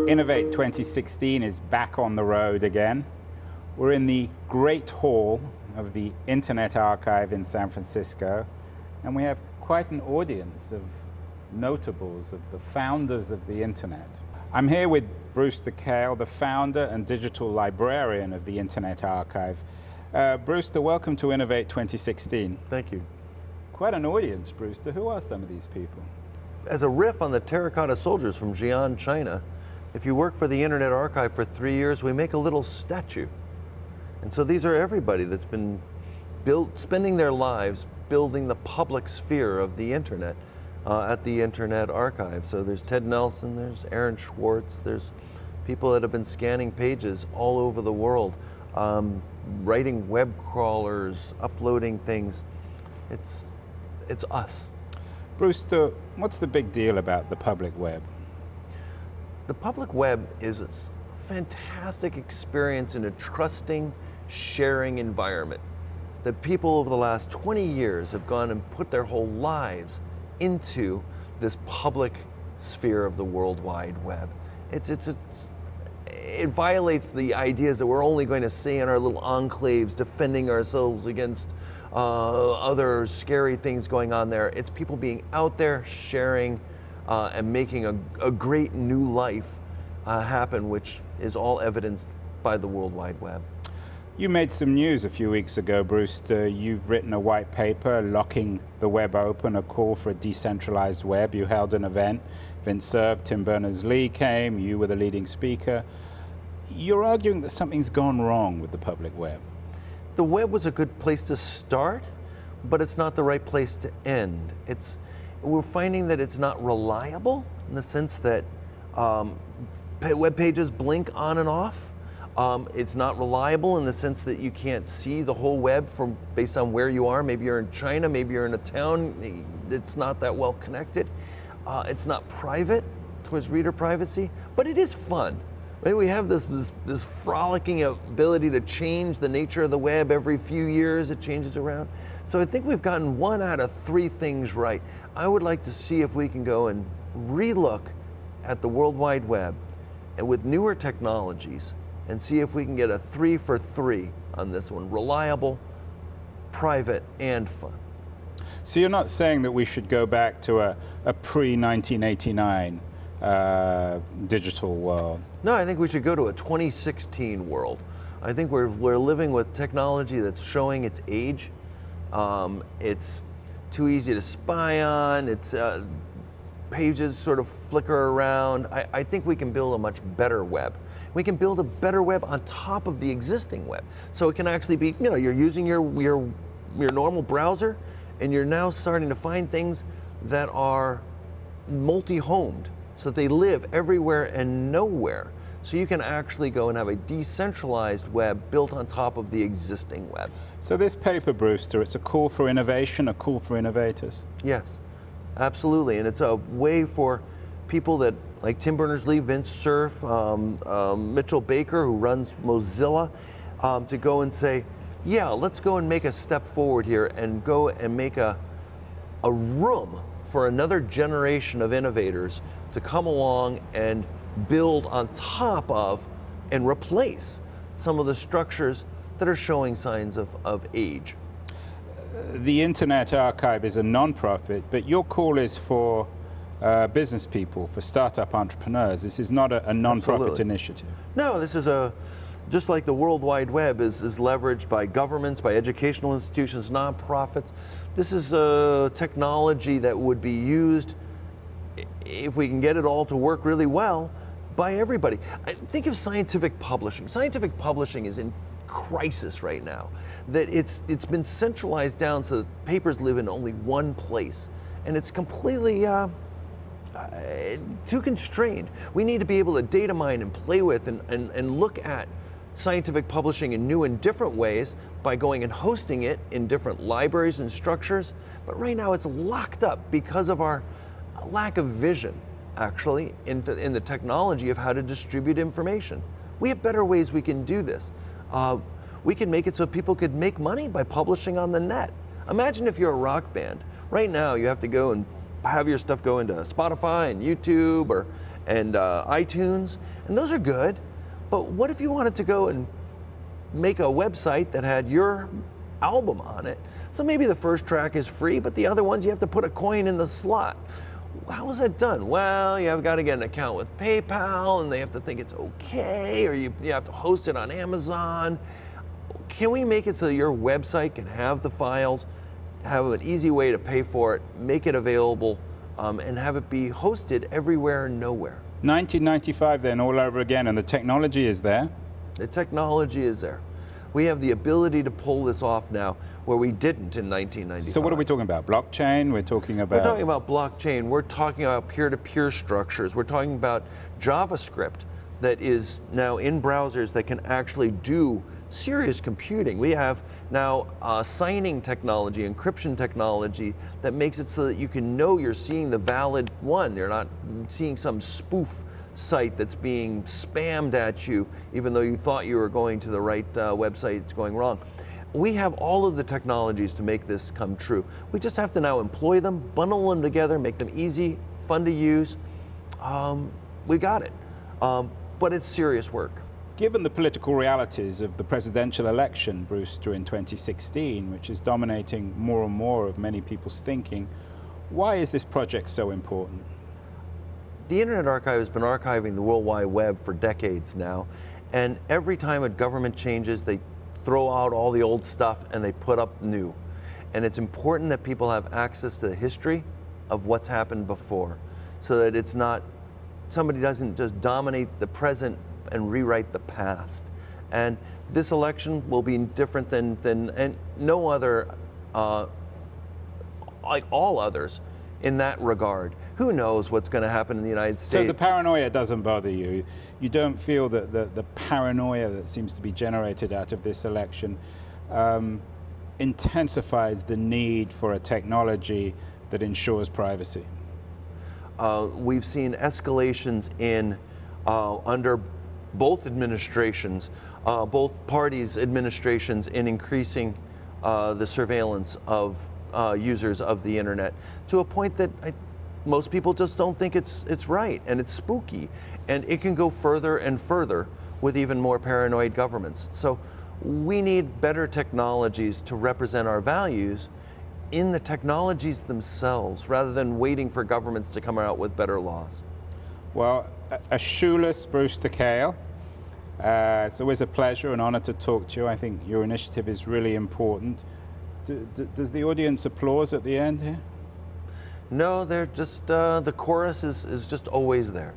Innovate 2016 is back on the road again. We're in the Great Hall of the Internet Archive in San Francisco, and we have quite an audience of notables, of the founders of the Internet. I'm here with Brewster Kahle, the founder and digital librarian of the Internet Archive. Brewster, welcome to Innovate 2016. Thank you. Quite an audience, Brewster. Who are some of these people? As a riff on the terracotta soldiers from Xi'an, China, if you work for the Internet Archive for 3 years, we make a little statue. And so these are everybody that's been spending their lives building the public sphere of the Internet at the Internet Archive. So there's Ted Nelson, there's Aaron Schwartz, there's people that have been scanning pages all over the world, writing web crawlers, uploading things. It's us. Brewster, what's the big deal about the public web? The public web is a fantastic experience in a trusting, sharing environment that people over the last 20 years have gone and put their whole lives into this public sphere of the World Wide Web. It violates the ideas that we're only going to stay in our little enclaves defending ourselves against other scary things going on there. It's people being out there sharing and making a great new life happen, which is all evidenced by the World Wide Web. You made some news a few weeks ago, Brewster. You've written a white paper, Locking the Web Open, a call for a decentralized web. You held an event. Vint Cerf, Tim Berners-Lee came. You were the leading speaker. You're arguing that something's gone wrong with the public web. The web was a good place to start, but it's not the right place to end. We're finding that it's not reliable in the sense that web pages blink on and off. It's not reliable in the sense that you can't see the whole web based on where you are. Maybe you're in China, maybe you're in a town. It's not that well connected. It's not private towards reader privacy, but it is fun. Right? We have this frolicking ability to change the nature of the web every few years. It changes around. So I think we've gotten 1 out of 3 things right. I would like to see if we can go and relook at the World Wide Web and with newer technologies and see if we can get a 3 for 3 on this one. Reliable, private, and fun. So you're not saying that we should go back to a pre-1989 digital world? No, I think we should go to a 2016 world. I think we're living with technology that's showing its age. It's too easy to spy on. It's pages sort of flicker around. I think we can build a much better web. We can build a better web on top of the existing web. So it can actually be, you're using your normal browser, and you're now starting to find things that are multi-homed, so they live everywhere and nowhere. So you can actually go and have a decentralized web built on top of the existing web. So this paper, Brewster, it's a call for innovation, a call for innovators? Yes, absolutely. And it's a way for people that, like Tim Berners-Lee, Vint Cerf, Mitchell Baker, who runs Mozilla, to go and say, yeah, let's go and make a step forward here and go and make a room for another generation of innovators to come along and build on top of and replace some of the structures that are showing signs of age. The Internet Archive is a non-profit, but your call is for business people, for startup entrepreneurs. This is not a non-profit initiative. No, this is just like the World Wide Web is leveraged by governments, by educational institutions, nonprofits. This is a technology that would be used, if we can get it all to work really well, by everybody. Think of scientific publishing. Scientific publishing is in crisis right now. That it's been centralized down so that papers live in only one place, and it's completely too constrained. We need to be able to data mine and play with and look at scientific publishing in new and different ways by going and hosting it in different libraries and structures. But right now it's locked up because of our lack of vision, actually, in the technology of how to distribute information. We have better ways we can do this. We can make it so people could make money by publishing on the net. Imagine if you're a rock band. Right now you have to go and have your stuff go into Spotify and YouTube, and iTunes, and those are good. But what if you wanted to go and make a website that had your album on it? So maybe the first track is free, but the other ones you have to put a coin in the slot. How is that done? Well, you've got to get an account with PayPal, and they have to think it's okay, or you have to host it on Amazon. Can we make it so your website can have the files, have an easy way to pay for it, make it available, and have it be hosted everywhere and nowhere? 1995 then, all over again, and the technology is there. The technology is there. We have the ability to pull this off now, where we didn't in 1995. So what are we talking about? Blockchain? We're talking about... We're talking about blockchain. We're talking about peer-to-peer structures. We're talking about JavaScript that is now in browsers that can actually do serious computing. We have now signing technology, encryption technology that makes it so that you can know you're seeing the valid one. You're not seeing some spoof site that's being spammed at you, even though you thought you were going to the right website. It's going wrong. We have all of the technologies to make this come true. We just have to now employ them, bundle them together, make them easy, fun to use. We got it, but it's serious work. Given the political realities of the presidential election, Brewster, in 2016, which is dominating more and more of many people's thinking, why is this project so important? The Internet Archive has been archiving the World Wide Web for decades now, and every time a government changes, they throw out all the old stuff and they put up new. And it's important that people have access to the history of what's happened before, so that it's not, somebody doesn't just dominate the present and rewrite the past. And this election will be different than and no other, like all others, in that regard. Who knows what's going to happen in the United States? So the paranoia doesn't bother you? You don't feel that the paranoia that seems to be generated out of this election intensifies the need for a technology that ensures privacy? We've seen escalations in under both administrations, both parties' administrations, in increasing the surveillance of users of the internet to a point that most people just don't think it's right, and it's spooky, and it can go further and further with even more paranoid governments. So we need better technologies to represent our values in the technologies themselves, rather than waiting for governments to come out with better laws. Well, a shoeless Brewster Kahle. It's always a pleasure and honor to talk to you. I think your initiative is really important. Does the audience applause at the end here? No, they're just, the chorus is just always there.